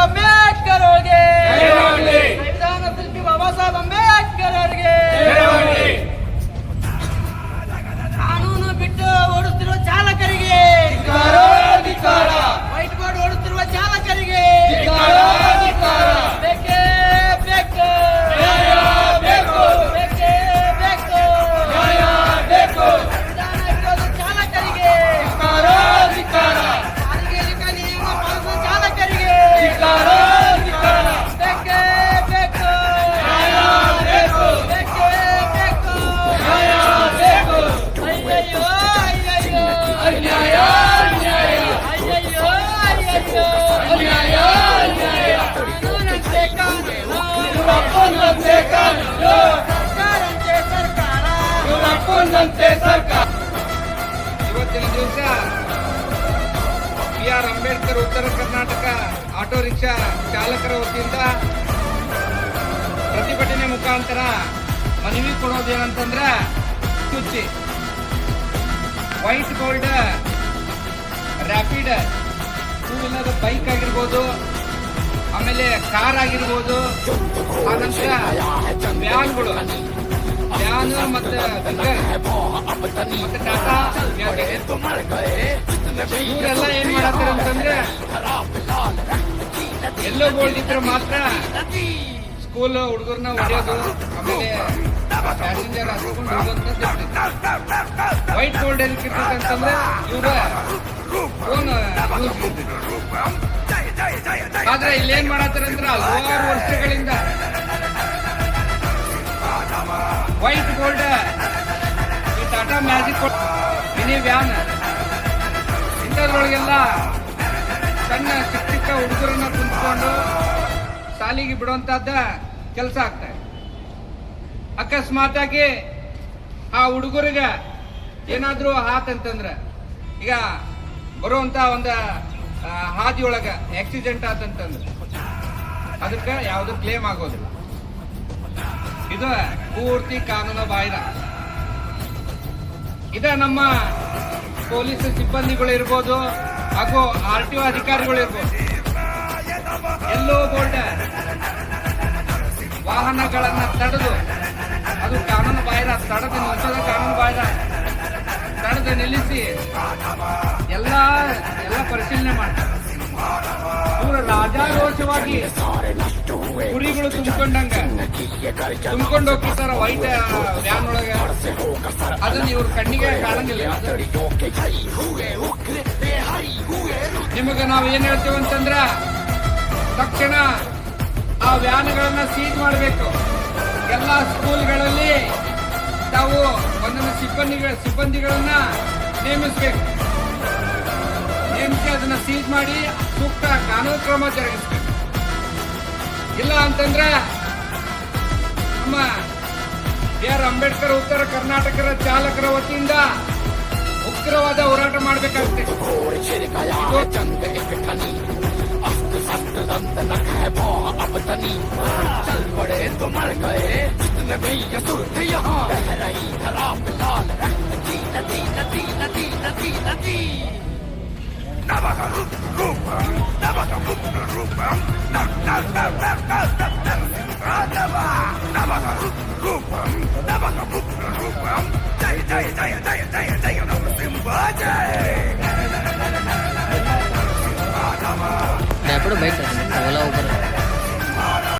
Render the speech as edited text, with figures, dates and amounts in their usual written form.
ಅಂಬೇಡ್ಕರ್ ಅವರಿಗೆ, ಸಂವಿಧಾನ ಶಿಲ್ಪಿ ಬಾಬಾ ಸಾಹೇಬ್ ಅಂಬೇಡ್ಕರ್ ಅವರಿಗೆ. ಕಾನೂನು ಬಿಟ್ಟು ಓಡುತ್ತಿರುವ ಚಾಲಕರಿಗೆ, ವೈಟ್ ಬೋರ್ಡ್ ಓಡುತ್ತಿರುವ ಚಾಲಕರಿಗೆ ಬೇಕೇ ಬೇಕು, ಬೇಕೇ ಬೇಕು. ಸಂವಿಧಾನ ವಿರೋಧ ಚಾಲಕರಿಗೆ, ಸಾರಿಗೆ ನಿಯಮ ಪಾಲಿಸುವ ಚಾಲಕರಿಗೆ ಬೇಕೇ ಬೇಕು, ಬೇಕೇ ಬೇಕು. ಅಯ್ಯಯ್ಯೋ ಅಯ್ಯಯ್ಯೋ ಅಯ್ಯಯ್ಯೋ ಅಯ್ಯಯ್ಯೋ ಕಾನೂನಂತೆ ಕಾನೂನು, ಸರ್ಕಾರಂತೆ ಸರ್ಕಾರ. ಇವತ್ತಿನ ದಿವಸ BR ಅಂಬೇಡ್ಕರ್ ಉತ್ತರ ಕರ್ನಾಟಕ ಆಟೋ ರಿಕ್ಷಾ ಚಾಲಕರ ವತಿಯಿಂದ ಪ್ರತಿಭಟನೆ ಮುಖಾಂತರ ಮನವಿ ಕೊಡೋದೇನಂತಂದ್ರೆ, ಚುಚ್ಚಿ white board rapid two wheeler bike ಆಗಿರ್ಬೋದು, ಆಮೇಲೆ ಕಾರ್ ಆಗಿರ್ಬೋದು, ಆನಂತರ ವ್ಯಾನ್ಗಳು, ವ್ಯಾನ್ ಮತ್ತೆ ಟಾಟಾ ಇವರೆಲ್ಲ ಏನ್ ಮಾಡತ್ತಾರೆ ಅಂತಂದ್ರೆ, ಎಲ್ಲೋ ಬೋರ್ಡ್ ಇದ್ರೆ ಮಾತ್ರ ಸ್ಕೂಲ್ ಹುಡುಗರನ್ನ ಹೊಡೆಯೋದು, ಆಮೇಲೆ ಪ್ಯಾಸೆಂಜರ್ ಹಾಕೊಂಡು ಹೋಗೋದು. ವೈಟ್ ಬೋರ್ಡ್ ಎಲ್ಲಿ ಅಂತಂದ್ರೆ ಇವ್ರ ಫೋನ್ ಆದ್ರೆ ಇಲ್ಲೇನ್ ಮಾಡತ್ತಾರೆ ಅಂದ್ರೆ, ಹಲವಾರು ವರ್ಷಗಳಿಂದ ವೈಟ್ ಬೋರ್ಡ್ ಈ ಟಾಟಾ ಮ್ಯಾಜಿಕ್ ಮಿನಿ ವ್ಯಾನ್ ಇಂಥದ್ರೊಳಗೆಲ್ಲ ಸಣ್ಣ ಚಿಕ್ಕ ಚಿಕ್ಕ ಹುಡುಗರನ್ನ ಕುಂತ್ಕೊಂಡು ಶಾಲೆಗೆ ಬಿಡುವಂತಹದ್ದ ಕೆಲಸ ಆಗ್ತದೆ. ಅಕಸ್ಮಾತ್ ಆಗಿ ಆ ಹುಡುಗರಿಗೆ ಏನಾದ್ರೂ ಆತಂತಂದ್ರೆ, ಈಗ ಬರುವಂತ ಒಂದು ಹಾದಿಯೊಳಗ ಆಕ್ಸಿಡೆಂಟ್ ಆತಂತಂದ್ರೆ ಅದಕ್ಕೆ ಯಾವ್ದು ಕ್ಲೇಮ್ ಆಗೋದಿಲ್ಲ. ಇದು ಪೂರ್ತಿ ಕಾನೂನು ಬಾಹಿರ. ಇದ ನಮ್ಮ ಪೊಲೀಸ್ ಸಿಬ್ಬಂದಿಗಳು ಇರ್ಬೋದು, ಹಾಗೂ RTO ಅಧಿಕಾರಿಗಳು ಇರ್ಬೋದು, ಎಲ್ಲೋ ಬೋರ್ಡ್ ವಾಹನಗಳನ್ನ ತಡೆದು, ಅದು ಕಾನೂನು ಬಾಹಿರ, ತಡೆದು ನಿಲ್ಲಿಸೋದ ಕಾನೂನು ಬಾಹಿರ, ತಡೆದು ನಿಲ್ಲಿಸಿ ಎಲ್ಲ ಪರಿಶೀಲನೆ ಮಾಡ್ತಾರೆ. ಪೂರ ರಾಜಾರೋಷವಾಗಿ ಕುರಿಗಳು ತುಂಬಿಕೊಂಡು ಹೋಗ್ತಿರ್ತಾರ ವೈಟ್ ವ್ಯಾನ್ ಒಳಗೆ. ಅದನ್ನ ಇವ್ರ ಕಣ್ಣಿಗೆ ಕಾಣಂಗಿಲ್ಲ. ನಿಮಗೆ ನಾವು ಏನ್ ಹೇಳ್ತೇವೆ ಅಂತಂದ್ರ, ತಕ್ಷಣ ಆ ವ್ಯಾನ್ಗಳನ್ನ ಸೀಜ್ ಮಾಡಬೇಕು. ಎಲ್ಲಾ ಸ್ಕೂಲ್ಗಳಲ್ಲಿ ತಾವು ಒಂದೊಂದು ಸಿಬ್ಬಂದಿಗಳನ್ನ ನೇಮಿಸಬೇಕು. ನೇಮಿಸಿ ಅದನ್ನ ಸೀಜ್ ಮಾಡಿ ಸೂಕ್ತ ಕಾನೂನು ಕ್ರಮ ಜರುಗಿಸಬೇಕು. ಇಲ್ಲ ಅಂತಂದ್ರೆ ನಮ್ಮ BR ಅಂಬೇಡ್ಕರ್ ಉತ್ತರ ಕರ್ನಾಟಕದ ಚಾಲಕರ ವತಿಯಿಂದ ಉಗ್ರವಾದ ಹೋರಾಟ ಮಾಡಬೇಕಾಗುತ್ತೆ. Rapido bike Ola Uber